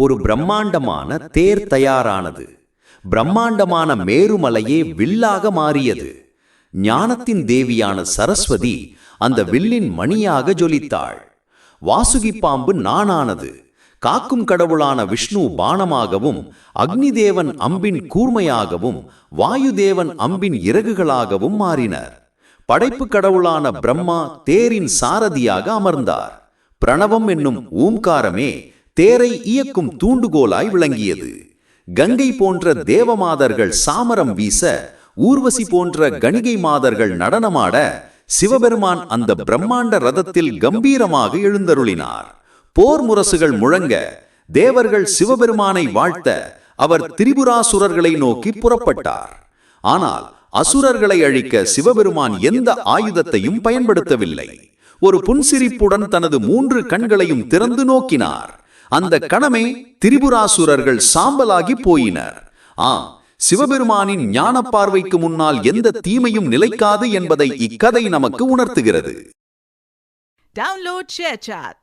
ஒரு பிரம்மாண்டமான தேர் தயாரானது. பிரம்மாண்டமான மேருமலையே வில்லாக மாறியது. ஞானத்தின் தேவியான சரஸ்வதி அந்த வில்லின் மணியாக ஜொலித்தாள். வாசுகி பாம்பு நாணானது. காக்கும் கடவுளான விஷ்ணு பானமாகவும், அக்னி தேவன் அம்பின் கூர்மையாகவும், வாயுதேவன் அம்பின் இறகுகளாகவும் மாறினர். படைப்பு கடவுளான பிரம்மா தேரின் சாரதியாக அமர்ந்தார். பிரணவம் என்னும் ஊம்காரமே தேரை இயக்கும் தூண்டுகோலாய் விளங்கியது. கங்கை போன்ற தேவமாதர்கள் சாமரம் வீச, ஊர்வசி போன்ற கணிகை மாதர்கள் நடனமாட, சிவபெருமான் அந்த பிரம்மாண்ட ரதத்தில் கம்பீரமாக எழுந்தருளினார். போர் முரசுகள் முழங்க, தேவர்கள் சிவபெருமானை வாழ்த்த, அவர் திரிபுராசுரர்களை நோக்கி புறப்பட்டார். ஆனால் அசுரர்களை அழிக்க சிவபெருமான் எந்த ஆயுதத்தையும் பயன்படுத்தவில்லை. ஒரு புன்சிரிப்புடன் தனது 3 கண்களையும் திறந்து நோக்கினார். அந்த கணமே திரிபுராசுரர்கள் சாம்பலாகி போயினர். சிவபெருமானின் ஞான பார்வைக்கு முன்னால் எந்த தீமையும் நிலைக்காது என்பதை இக்கதை நமக்கு உணர்த்துகிறது. Download ShareChat.